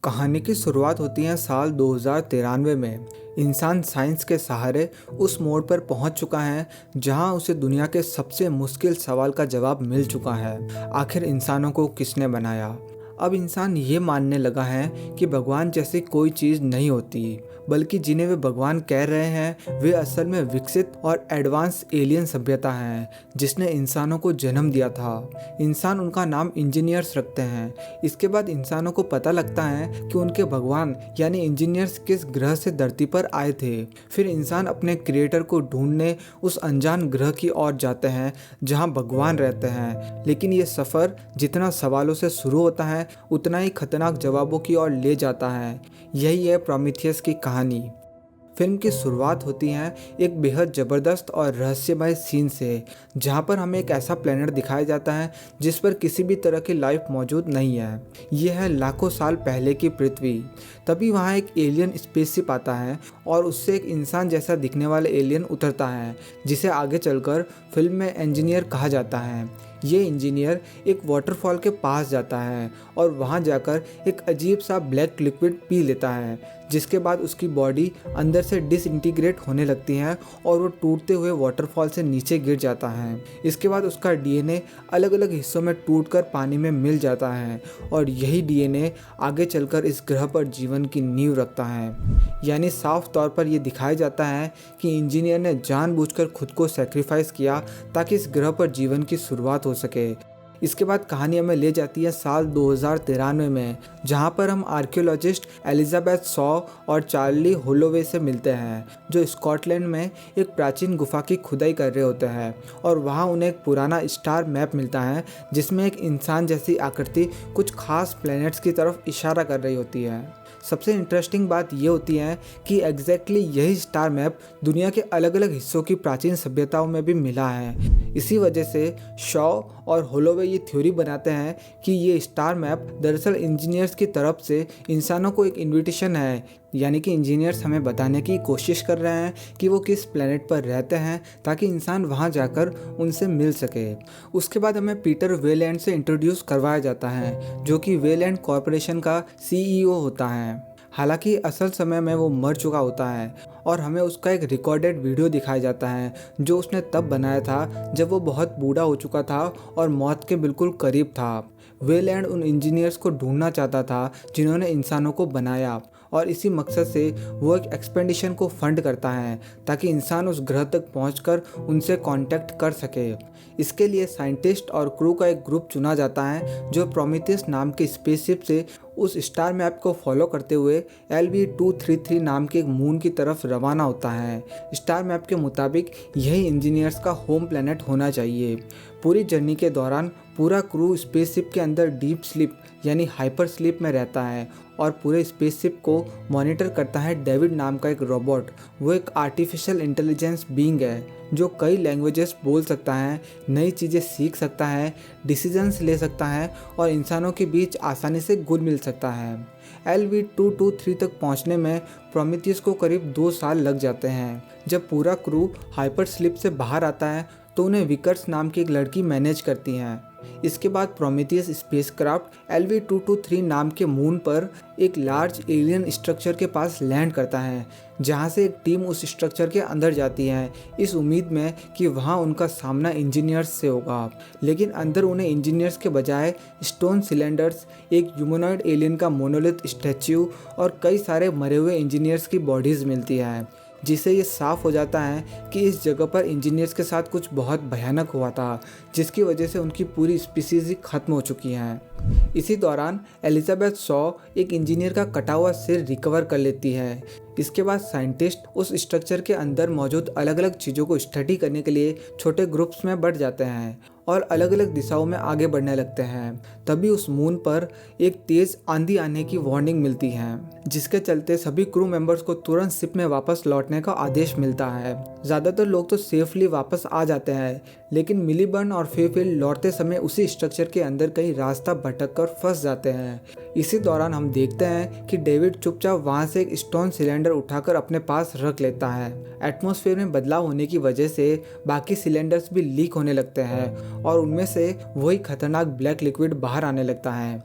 कहानी की शुरुआत होती है साल 2093 में। इंसान साइंस के सहारे उस मोड़ पर पहुंच चुका है जहां उसे दुनिया के सबसे मुश्किल सवाल का जवाब मिल चुका है। आखिर इंसानों को किसने बनाया? अब इंसान ये मानने लगा है कि भगवान जैसी कोई चीज़ नहीं होती, बल्कि जिन्हें वे भगवान कह रहे हैं वे असल में विकसित और एडवांस एलियन सभ्यता है जिसने इंसानों को जन्म दिया था। इंसान उनका नाम इंजीनियर्स रखते हैं। इसके बाद इंसानों को पता लगता है कि उनके भगवान यानी इंजीनियर्स किस ग्रह से धरती पर आए थे। फिर इंसान अपने क्रिएटर को ढूंढने उस अनजान ग्रह की ओर जाते हैं जहां भगवान रहते हैं। लेकिन ये सफ़र जितना सवालों से शुरू होता है उतना ही खतरनाक जवाबों की ओर ले जाता है। यही है प्रोमीथियस की कहानी। फिल्म की शुरुआत होती है एक बेहद ज़बरदस्त और रहस्यमय सीन से, जहां पर हमें एक ऐसा प्लेनेट दिखाया जाता है जिस पर किसी भी तरह की लाइफ मौजूद नहीं है। यह है लाखों साल पहले की पृथ्वी। तभी वहां एक एलियन स्पेसशिप आता है और उससे एक इंसान जैसा दिखने वाला एलियन उतरता है, जिसे आगे चलकर फिल्म में इंजीनियर कहा जाता है। ये इंजीनियर एक वाटरफॉल के पास जाता है और वहाँ जाकर एक अजीब सा ब्लैक लिक्विड पी लेता है, जिसके बाद उसकी बॉडी अंदर से डिसइंटीग्रेट होने लगती है और वो टूटते हुए वाटरफॉल से नीचे गिर जाता है। इसके बाद उसका डीएनए अलग अलग हिस्सों में टूटकर पानी में मिल जाता है और यही डीएनए आगे चलकर इस ग्रह पर जीवन की नींव रखता है। यानी साफ तौर पर यह दिखाया जाता है कि इंजीनियर ने जानबूझकर खुद को सेक्रीफाइस किया ताकि इस ग्रह पर जीवन की शुरुआत हो सके। इसके बाद कहानी हमें ले जाती है साल 2093 में, जहां पर हम आर्कियोलॉजिस्ट एलिजाबेथ शॉ और चार्ली होलोवे से मिलते हैं, जो स्कॉटलैंड में एक प्राचीन गुफा की खुदाई कर रहे होते हैं। और वहां उन्हें एक पुराना स्टार मैप मिलता है जिसमें एक इंसान जैसी आकृति कुछ खास प्लैनेट्स की तरफ इशारा कर रही होती है। सबसे इंटरेस्टिंग बात यह होती है कि एग्जैक्टली यही स्टार मैप दुनिया के अलग अलग हिस्सों की प्राचीन सभ्यताओं में भी मिला है। इसी वजह से शॉ और होलोवे ये थ्योरी बनाते हैं कि ये स्टार मैप दरअसल इंजीनियर्स की तरफ से इंसानों को एक इन्विटेशन है। यानी कि इंजीनियर्स हमें बताने की कोशिश कर रहे हैं कि वो किस प्लेनेट पर रहते हैं ताकि इंसान वहां जाकर उनसे मिल सके। उसके बाद हमें पीटर वेलैंड से इंट्रोड्यूस करवाया जाता है, जो कि वेलैंड कॉरपोरेशन का सीईओ होता है। हालांकि असल समय में वो मर चुका होता है और हमें उसका एक रिकॉर्डेड वीडियो दिखाया जाता है जो उसने तब बनाया था जब वो बहुत बूढ़ा हो चुका था और मौत के बिल्कुल करीब था। वेलैंड उन इंजीनियर्स को ढूंढना चाहता था जिन्होंने इंसानों को बनाया, और इसी मकसद से वो एक एक्सपेडिशन को फंड करता है ताकि इंसान उस ग्रह तक पहुंचकर उनसे कांटेक्ट कर सके। इसके लिए साइंटिस्ट और क्रू का एक ग्रुप चुना जाता है जो प्रोमीथियस नाम के स्पेसशिप से उस स्टार मैप को फॉलो करते हुए LV-233 नाम के एक मून की तरफ रवाना होता है। स्टार मैप के मुताबिक यही इंजीनियर्स का होम प्लेनेट होना चाहिए। पूरी जर्नी के दौरान पूरा क्रू स्पेसशिप के अंदर डीप स्लीप यानी हाइपर स्लीप में रहता है और पूरे स्पेसशिप को मॉनिटर करता है डेविड नाम का एक रोबोट। वो एक आर्टिफिशियल इंटेलिजेंस बीइंग है जो कई लैंग्वेजेस बोल सकता है, नई चीज़ें सीख सकता है, डिसीजंस ले सकता है और इंसानों के बीच आसानी से घुल मिल सकता है। LV-223 तक पहुंचने में प्रोमीथियस को करीब 2 साल लग जाते हैं। जब पूरा क्रू हाइपर स्लीप से बाहर आता है तो उन्हें विकर्स नाम की एक लड़की मैनेज करती हैं। इसके बाद प्रोमीथियस स्पेसक्राफ्ट LV-223 नाम के मून पर एक लार्ज एलियन स्ट्रक्चर के पास लैंड करता है, जहां से एक टीम उस स्ट्रक्चर के अंदर जाती है इस उम्मीद में कि वहां उनका सामना इंजीनियर्स से होगा। लेकिन अंदर उन्हें इंजीनियर्स के बजाय स्टोन सिलेंडर्स, एक ह्यूमनॉइड एलियन का मोनोलिथ स्टैच्यू और कई सारे मरे हुए इंजीनियर्स की बॉडीज़ मिलती है, जिससे ये साफ हो जाता है कि इस जगह पर इंजीनियर्स के साथ कुछ बहुत भयानक हुआ था, जिसकी वजह से उनकी पूरी स्पीसीज ही खत्म हो चुकी हैं। इसी दौरान एलिजाबेथ शॉ एक इंजीनियर का कटा हुआ सिर रिकवर कर लेती है। इसके बाद साइंटिस्ट उस स्ट्रक्चर के अंदर मौजूद अलग अलग चीज़ों को स्टडी करने के लिए छोटे ग्रुप्स में बढ़ जाते हैं और अलग अलग दिशाओं में आगे बढ़ने लगते हैं। तभी उस मून पर एक तेज़ आंधी आने की वार्निंग मिलती है, जिसके चलते सभी क्रू मेंबर्स को तुरंत शिप में वापस लौटने का आदेश मिलता है। ज़्यादातर लोग तो सेफली वापस आ जाते हैं, लेकिन मिलीबर्न और फेफील्ड लौटते समय उसी स्ट्रक्चर के अंदर कहीं रास्ता भटक कर फंस जाते हैं। इसी दौरान हम देखते हैं कि डेविड चुपचाप वहाँ से एक स्टोन सिलेंडर उठाकर अपने पास रख लेता है। एटमॉस्फेयर में बदलाव होने की वजह से बाकी सिलेंडर्स भी लीक होने लगते हैं और उनमें से वही खतरनाक ब्लैक लिक्विड बाहर आने लगता है।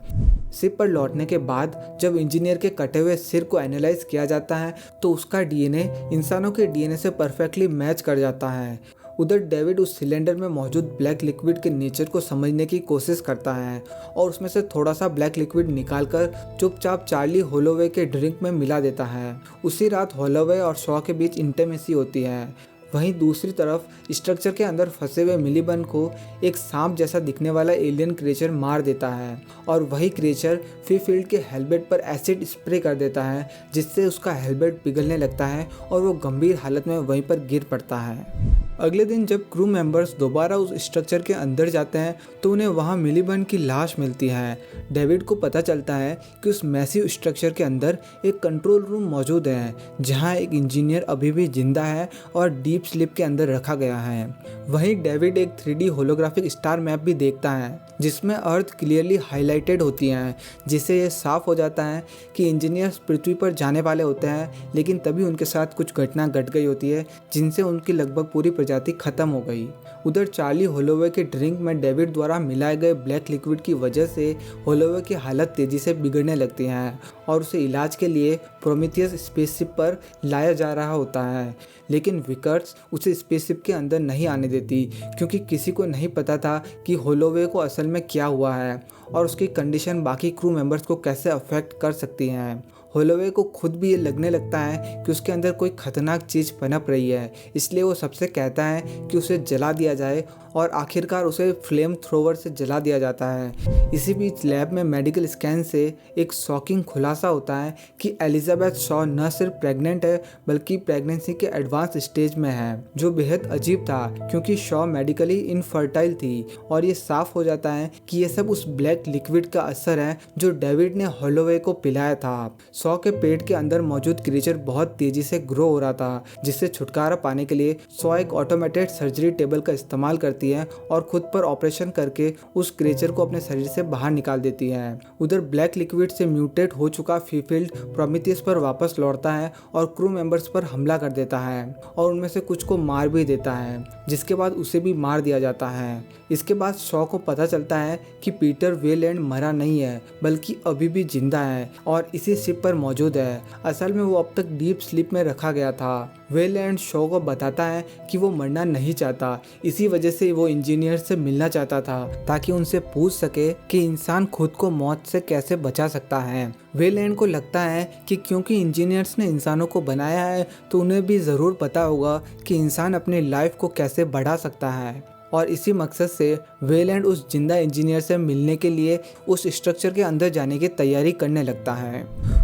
शिप पर लौटने के बाद जब इंजीनियर के कटे हुए सिर को एनालाइज किया जाता है तो उसका डीएनए इंसानों के डीएनए से परफेक्टली मैच कर जाता है। उधर डेविड उस सिलेंडर में मौजूद ब्लैक लिक्विड के नेचर को समझने की कोशिश करता है और उसमें से थोड़ा सा ब्लैक लिक्विड निकालकर चुपचाप चार्ली होलोवे के ड्रिंक में मिला देता है। उसी रात होलोवे और शॉ के बीच इंटीमेसी होती है। वहीं दूसरी तरफ स्ट्रक्चर के अंदर फंसे हुए मिलीबग को एक सांप जैसा दिखने वाला एलियन क्रिएचर मार देता है और वही क्रिएचर फील्ड के हेलमेट पर एसिड स्प्रे कर देता है, जिससे उसका हेलमेट पिघलने लगता है और वो गंभीर हालत में वहीं पर गिर पड़ता है। अगले दिन जब क्रू मेंबर्स दोबारा उस स्ट्रक्चर के अंदर जाते हैं तो उन्हें वहां मिलीबग की लाश मिलती है। डेविड को पता चलता है कि उस मैसिव स्ट्रक्चर के अंदर एक कंट्रोल रूम मौजूद है जहां एक इंजीनियर अभी भी जिंदा है और डीप स्लीप के अंदर रखा गया है। वहीं डेविड एक 3D होलोग्राफिक स्टार मैप भी देखता है जिसमें अर्थ क्लियरली हाईलाइटेड होती है, जिससे ये साफ हो जाता है कि इंजीनियर्स पृथ्वी पर जाने वाले होते हैं, लेकिन तभी उनके साथ कुछ घटना घट गई होती है जिनसे उनकी लगभग पूरी प्रजाति खत्म हो गई। उधर चार्ली होलोवे के ड्रिंक में डेविड द्वारा मिलाए गए ब्लैक लिक्विड की वजह से होलोवे की हालत तेजी से बिगड़ने लगती है और उसे इलाज के लिए प्रोमीथियस स्पेसशिप पर लाया जा रहा होता है, लेकिन विकर्स उसे स्पेसशिप के अंदर नहीं आने देती क्योंकि किसी को नहीं पता था कि होलोवे को असल में क्या हुआ है और उसकी कंडीशन बाकी क्रू मेंबर्स को कैसे अफेक्ट कर सकती हैं। होलोवे को खुद भी ये लगने लगता है कि उसके अंदर कोई खतरनाक चीज़ पनप रही है, इसलिए वो सबसे कहता है कि उसे जला दिया जाए और आखिरकार उसे फ्लेम थ्रोवर से जला दिया जाता है। इसी बीच लैब में मेडिकल स्कैन से एक शॉकिंग खुलासा होता है कि एलिजाबेथ शॉ न सिर्फ प्रेग्नेंट है बल्कि प्रेगनेंसी के एडवांस स्टेज में है, जो बेहद अजीब था क्योंकि शॉ मेडिकली इनफर्टाइल थी। और ये साफ हो जाता है कि ये सब उस ब्लैक लिक्विड का असर है जो डेविड ने होलोवे को पिलाया था। शॉ के पेट के अंदर मौजूद क्रिएचर बहुत तेजी से ग्रो हो रहा था, जिससे छुटकारा पाने के लिए शॉ एक ऑटोमेटेड सर्जरी टेबल का इस्तेमाल करती है और खुद पर ऑपरेशन करके उस क्रिएचर को अपने शरीर से बाहर निकाल देती है। उधर ब्लैक लिक्विड से म्यूटेट हो चुका फील्ड प्रोमीथियस पर वापस लौटता है और क्रू मेंबर्स पर हमला कर देता है और उनमें से कुछ को मार भी देता है, जिसके बाद उसे भी मार दिया जाता है। इसके बाद शॉ को पता चलता है कि पीटर वेलैंड मरा नहीं है बल्कि अभी भी जिंदा है और इसी शिप पर मौजूद है। असल में वो अब तक डीप स्लीप में रखा गया था। वेलैंड शॉ को बताता है कि वो मरना नहीं चाहता, इसी वजह से वो इंजीनियर से मिलना चाहता था ताकि उनसे पूछ सके कि इंसान खुद को मौत से कैसे बचा सकता है। वेलैंड को लगता है कि क्योंकि इंजीनियर्स ने इंसानों को बनाया है तो उन्हें भी ज़रूर पता होगा कि इंसान अपनी लाइफ को कैसे बढ़ा सकता है और इसी मकसद से वेलैंड उस जिंदा इंजीनियर से मिलने के लिए उस स्ट्रक्चर के अंदर जाने की तैयारी करने लगता है।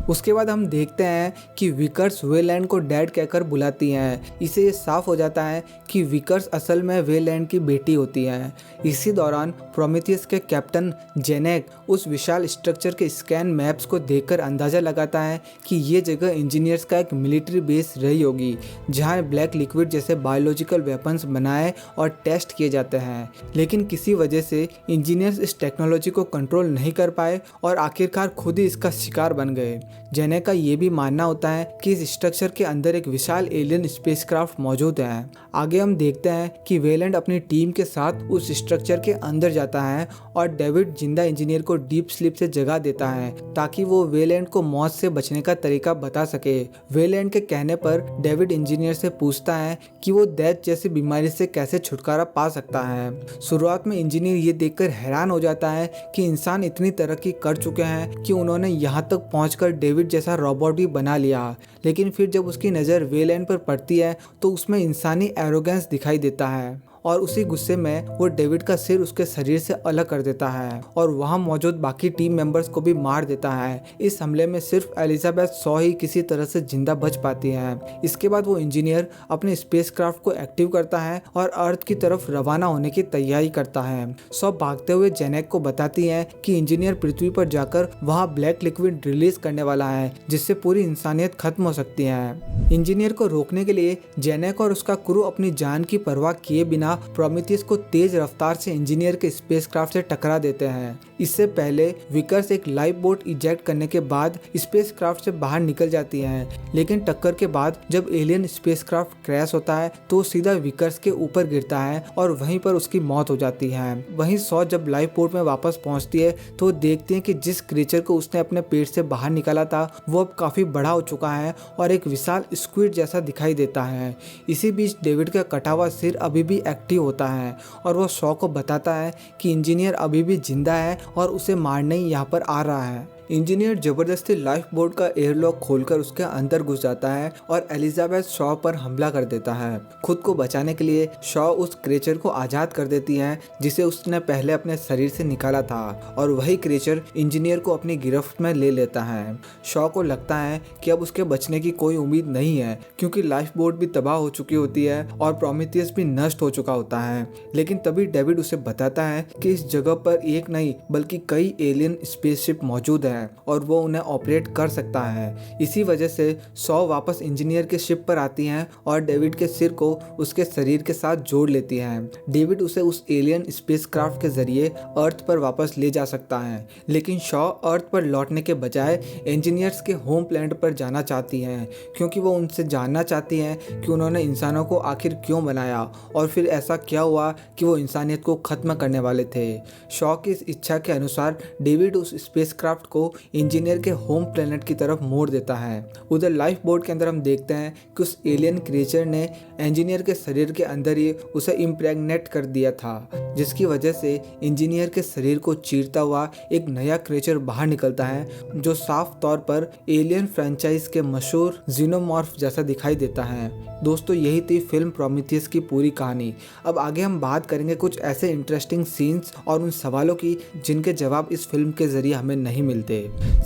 उसके बाद हम देखते हैं कि विकर्स वेलैंड को डैड कहकर बुलाती हैं। इससे ये साफ हो जाता है कि विकर्स असल में वेलैंड की बेटी होती है। इसी दौरान प्रोमीथियस के कैप्टन जेनेक उस विशाल स्ट्रक्चर के स्कैन मैप्स को देखकर अंदाज़ा लगाता है कि ये जगह इंजीनियर्स का एक मिलिट्री बेस रही होगी जहाँ ब्लैक लिक्विड जैसे बायोलॉजिकल वेपन्स बनाए और टेस्ट किए जाते हैं, लेकिन किसी वजह से इंजीनियर्स इस टेक्नोलॉजी को कंट्रोल नहीं कर पाए और आखिरकार खुद ही इसका शिकार बन गए। जेनेक का ये भी मानना होता है कि इस स्ट्रक्चर के अंदर एक विशाल एलियन स्पेसक्राफ्ट मौजूद है। आगे हम देखते हैं कि वेलैंड अपनी टीम के साथ उस स्ट्रक्चर के अंदर जाता है और डेविड जिंदा इंजीनियर को डीप स्लीप से जगा देता है ताकि वो वेलैंड को मौत से बचने का तरीका बता सके। वेलैंड के कहने पर डेविड इंजीनियर से पूछता है कि वो डेथ जैसी बीमारी से कैसे छुटकारा पा सकता है। शुरुआत में इंजीनियर ये देखकर हैरान हो जाता है कि इंसान इतनी तरक्की कर चुके हैं कि उन्होंने यहाँ तक पहुँचकर डेविड जैसा रोबोट भी बना लिया, लेकिन फिर जब उसकी नज़र वेलैंड पर पड़ती है तो उसमें इंसानी एरोगेंस दिखाई देता है और उसी गुस्से में वो डेविड का सिर उसके शरीर से अलग कर देता है और वहाँ मौजूद बाकी टीम मेंबर्स को भी मार देता है। इस हमले में सिर्फ एलिजाबेथ शॉ ही किसी तरह से जिंदा बच पाती है। इसके बाद वो इंजीनियर अपने स्पेसक्राफ्ट को एक्टिव करता है और अर्थ की तरफ रवाना होने की तैयारी करता है। शॉ भागते हुए जेनेक को बताती है कि इंजीनियर पृथ्वी पर जाकर वहाँ ब्लैक लिक्विड रिलीज करने वाला है जिससे पूरी इंसानियत खत्म हो सकती है। इंजीनियर को रोकने के लिए जेनेक और उसका क्रू अपनी जान की परवाह किए बिना दुनिया प्रोमीथियस को तेज रफ्तार से इंजीनियर के स्पेसक्राफ्ट से टकरा देते हैं। इससे पहले विकर्स एक लाइफ बोट इजेक्ट करने के बाद स्पेसक्राफ्ट से बाहर निकल जाती हैं, लेकिन टक्कर के बाद जब एलियन स्पेसक्राफ्ट क्रैश होता है तो सीधा विकर्स के ऊपर गिरता है और वहीं पर उसकी मौत हो जाती है। वहीं सॉ जब लाइफ बोट में वापस पहुंचती है तो देखती है कि जिस क्रीचर को उसने अपने पेट से बाहर निकाला था वो अब काफी बड़ा हो चुका है और एक विशाल स्क्विड जैसा दिखाई देता है। इसी बीच डेविड का कटा हुआ सिर अभी भी एक्टिव होता है और वो सॉ को बताता है कि इंजीनियर अभी भी जिंदा है और उसे मारने ही यहाँ पर आ रहा है। इंजीनियर जबरदस्ती लाइफ बोट का एयरलॉक खोलकर उसके अंदर घुस जाता है और एलिजाबेथ शॉ पर हमला कर देता है। खुद को बचाने के लिए शॉ उस क्रीचर को आजाद कर देती है जिसे उसने पहले अपने शरीर से निकाला था और वही क्रीचर इंजीनियर को अपनी गिरफ्त में ले लेता है। शॉ को लगता है कि अब उसके बचने की कोई उम्मीद नहीं है क्योंकि लाइफ बोट भी तबाह हो चुकी होती है और प्रोमीथियस भी नष्ट हो चुका होता है। लेकिन तभी डेविड उसे बताता है कि इस जगह पर एक नहीं बल्कि कई एलियन स्पेसशिप मौजूद है और वो उन्हें ऑपरेट कर सकता है। इसी वजह से सॉ वापस इंजीनियर के शिप पर आती हैं और डेविड के सिर को उसके शरीर के साथ जोड़ लेती हैं। डेविड उसे उस एलियन स्पेसक्राफ्ट के जरिए अर्थ पर वापस ले जा सकता है, लेकिन शॉ अर्थ पर लौटने के बजाय इंजीनियर्स के होम प्लैनेट पर जाना चाहती हैं क्योंकि वो उनसे जानना चाहती हैं कि उन्होंने इंसानों को आखिर क्यों बनाया और फिर ऐसा क्या हुआ कि वो इंसानियत को खत्म करने वाले थे। शॉ की इस इच्छा के अनुसार डेविड उस स्पेसक्राफ्ट को इंजीनियर के होम प्लेनेट की तरफ मोड़ देता है। उधर लाइफ बोट के अंदर हम देखते हैं कि उस एलियन क्रिएचर ने इंजीनियर के शरीर के अंदर ही उसे इम्प्रेग्नेट कर दिया था, जिसकी वजह से इंजीनियर के शरीर को चीरता हुआ एक नया क्रिएचर बाहर निकलता है जो साफ तौर पर एलियन फ्रेंचाइज के मशहूर जीनोमॉर्फ जैसा दिखाई देता है। दोस्तों, यही थी फिल्म प्रोमीथियस की पूरी कहानी। अब आगे हम बात करेंगे कुछ ऐसे इंटरेस्टिंग सीन्स और उन सवालों की जिनके जवाब इस फिल्म के जरिए हमें नहीं मिलते।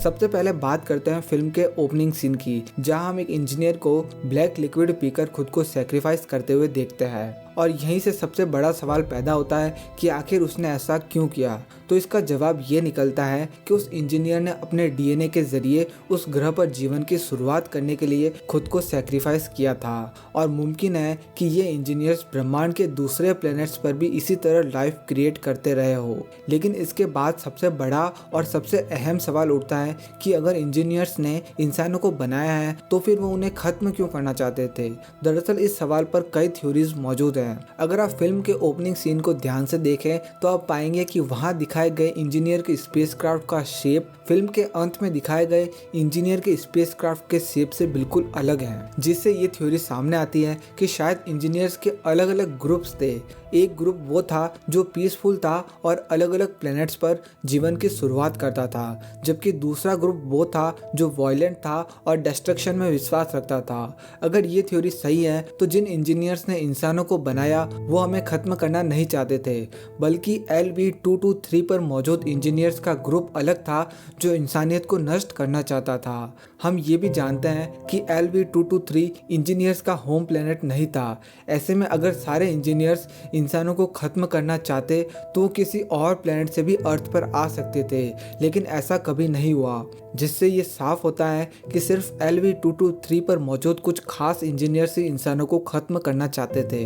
सबसे पहले बात करते हैं फिल्म के ओपनिंग सीन की, जहां हम एक इंजीनियर को ब्लैक लिक्विड पीकर खुद को सेक्रीफाइस करते हुए देखते हैं और यहीं से सबसे बड़ा सवाल पैदा होता है कि आखिर उसने ऐसा क्यों किया। तो इसका जवाब ये निकलता है कि उस इंजीनियर ने अपने डीएनए के जरिए उस ग्रह पर जीवन की शुरुआत करने के लिए खुद को सेक्रीफाइस किया था और मुमकिन है कि ये इंजीनियर्स ब्रह्मांड के दूसरे प्लैनेट्स पर भी इसी तरह लाइफ क्रिएट करते रहे हो। लेकिन इसके बाद सबसे बड़ा और सबसे अहम सवाल उठता है कि अगर इंजीनियर्स ने इंसानों को बनाया है तो फिर वो उन्हें खत्म क्यों करना चाहते थे। दरअसल इस सवाल पर कई थ्योरीज मौजूद हैं। अगर आप फिल्म के ओपनिंग सीन को ध्यान से देखें तो आप पाएंगे कि वहां दिखाए गए इंजीनियर के स्पेसक्राफ्ट का शेप फिल्म के अंत में दिखाए गए इंजीनियर के स्पेसक्राफ्ट के शेप से बिल्कुल अलग है, जिससे ये थ्योरी सामने आती है कि शायद इंजीनियर्स के अलग अलग ग्रुप्स थे। एक ग्रुप वो था जो पीसफुल था और अलग अलग प्लैनेट्स पर जीवन की शुरुआत करता था, जबकि दूसरा ग्रुप वो था जो वायलेंट था और डिस्ट्रक्शन में विश्वास रखता था। अगर ये थ्योरी सही है तो जिन इंजीनियर्स ने इंसानों को बनाया वो हमें खत्म करना नहीं चाहते थे, बल्कि LV-223 पर मौजूद इंजीनियर्स का ग्रुप अलग था जो इंसानियत को नष्ट करना चाहता था। हम ये भी जानते हैं कि LV-223 इंजीनियर्स का होम प्लैनेट नहीं था। ऐसे में अगर सारे इंजीनियर्स इंसानों को खत्म करना चाहते तो वो किसी और प्लैनेट से भी अर्थ पर आ सकते थे, लेकिन ऐसा कभी नहीं हुआ, जिससे ये साफ होता है कि सिर्फ LV-223 पर मौजूद कुछ खास इंजीनियर्स ही इंसानों को खत्म करना चाहते थे।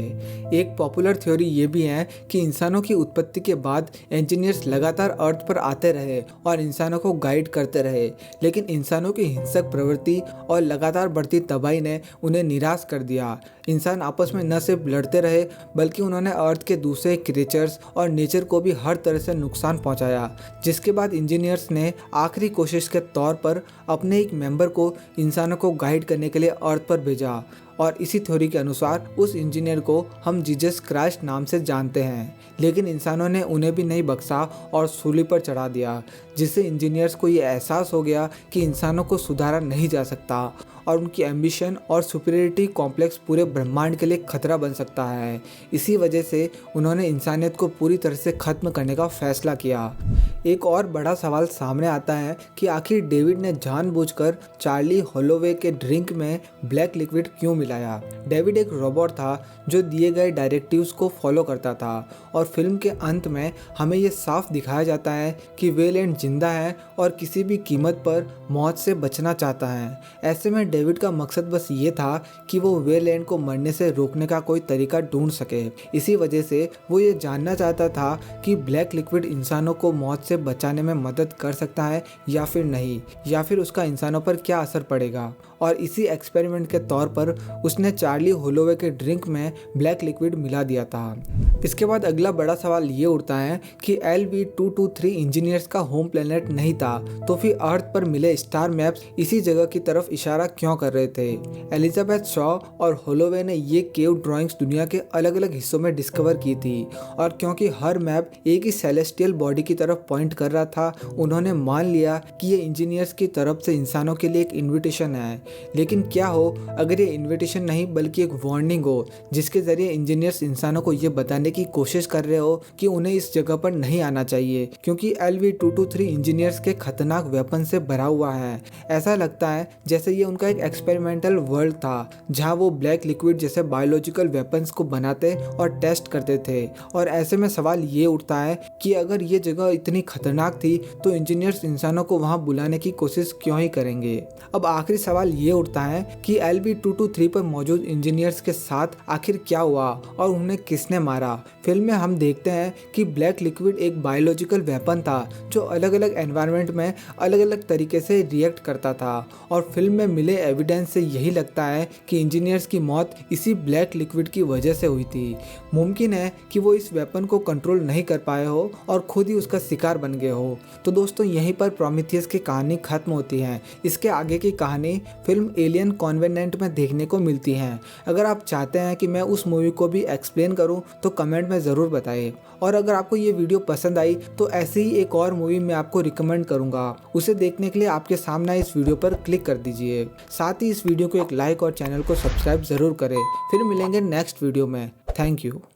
एक पॉपुलर थ्योरी ये भी है कि इंसानों की उत्पत्ति के बाद इंजीनियर्स लगातार अर्थ पर आते रहे और इंसानों को गाइड करते रहे, लेकिन इंसानों की हिंसक प्रवृत्ति और लगातार बढ़ती तबाही ने उन्हें निराश कर दिया। इंसान आपस में न सिर्फ लड़ते रहे बल्कि उन्होंने अर्थ के दूसरे क्रिएचर्स और नेचर को भी हर तरह से नुकसान पहुंचाया, जिसके बाद इंजीनियर्स ने आखिरी कोशिश के तौर पर अपने एक मेंबर को इंसानों को गाइड करने के लिए अर्थ पर भेजा और इसी थ्योरी के अनुसार उस इंजीनियर को हम जीसस क्राइस्ट नाम से जानते हैं। लेकिन इंसानों ने उन्हें भी नहीं बख्शा और सूली पर चढ़ा दिया, जिससे इंजीनियर्स को ये एहसास हो गया कि इंसानों को सुधारा नहीं जा सकता और उनकी एम्बिशन और सुपीरियरिटी कॉम्प्लेक्स पूरे ब्रह्मांड के लिए खतरा बन सकता है। इसी वजह से उन्होंने इंसानियत को पूरी तरह से खत्म करने का फैसला किया। एक और बड़ा सवाल सामने आता है कि आखिर डेविड ने जानबूझकर चार्ली होलोवे के ड्रिंक में ब्लैक लिक्विड क्यों मिलाया। डेविड एक रोबोट था जो दिए गए डायरेक्टिव्स को फॉलो करता था और फिल्म के अंत में हमें ये साफ दिखाया जाता है कि वेलेंट जिंदा है और किसी भी कीमत पर मौत से बचना चाहता है। ऐसे में डेविड का मकसद बस ये था कि वो वेलैंड को मरने से रोकने का कोई तरीका ढूंढ सके। इसी वजह से वो ये जानना चाहता था कि ब्लैक लिक्विड इंसानों को मौत से बचाने में मदद कर सकता है या फिर नहीं, या फिर उसका इंसानों पर क्या असर पड़ेगा। और इसी एक्सपेरिमेंट के तौर पर उसने चार्ली होलोवे के ड्रिंक में ब्लैक लिक्विड मिला दिया था। इसके बाद अगला बड़ा सवाल ये उठता है कि LV-223 इंजीनियर्स का होम प्लेनेट नहीं था, तो फिर अर्थ पर मिले स्टार मैप्स इसी जगह की तरफ इशारा क्यों कर रहे थे। एलिजाबेथ शॉ और होलोवे ने ये केव ड्राइंग्स दुनिया के अलग अलग हिस्सों में डिस्कवर की थी, और क्योंकि हर मैप एक ही सेलेस्टियल बॉडी की तरफ पॉइंट कर रहा था, उन्होंने मान लिया कि ये इंजीनियर्स की तरफ से इंसानों के लिए एक इन्विटेशन है। लेकिन क्या हो अगर ये इन्विटेशन नहीं बल्कि एक वार्निंग हो, जिसके जरिए इंजीनियर्स इंसानों को ये बताने की कोशिश कर रहे हो कि उन्हें इस जगह पर नहीं आना चाहिए, क्योंकि LV-223 इंजीनियर्स के खतरनाक वेपन से भरा हुआ है। ऐसा लगता है जैसे ये उनका एक एक्सपेरिमेंटल वर्ल्ड था, जहां वो ब्लैक लिक्विड जैसे बायोलॉजिकल वेपन्स को बनाते और टेस्ट करते थे। और ऐसे में सवाल ये उठता है कि अगर ये जगह इतनी खतरनाक थी तो इंजीनियर्स इंसानों को वहां बुलाने की कोशिश क्यों ही करेंगे। अब आखिरी सवाल ये उठता है कि LV-223 पर मौजूद इंजीनियर्स के साथ आखिर क्या हुआ और उन्हें किसने मारा। फिल्म में हम देखते हैं कि ब्लैक लिक्विड एक बायोलॉजिकल वेपन था जो अलग अलग एनवायरनमेंट में अलग अलग तरीके से रिएक्ट करता था, और फिल्म में मिले एविडेंस से यही लगता है कि इंजीनियर्स की मौत इसी ब्लैक लिक्विड की वजह से हुई थी। मुमकिन है कि वो इस वेपन को कंट्रोल नहीं कर पाए हो और खुद ही उसका शिकार बन गए हो। तो दोस्तों यहीं पर प्रोमीथियस की कहानी खत्म होती है। इसके आगे की कहानी फिल्म एलियन कॉन्वेनेंट में देखने को मिलती है। अगर आप चाहते हैं कि मैं उस मूवी को भी एक्सप्लेन करूं तो कमेंट में ज़रूर बताइए। और अगर आपको ये वीडियो पसंद आई तो ऐसी ही एक और मूवी मैं आपको रिकमेंड करूंगा, उसे देखने के लिए आपके सामने इस वीडियो पर क्लिक कर दीजिए। साथ ही इस वीडियो को एक लाइक और चैनल को सब्सक्राइब ज़रूर करें। फिर मिलेंगे नेक्स्ट वीडियो में। Thank you.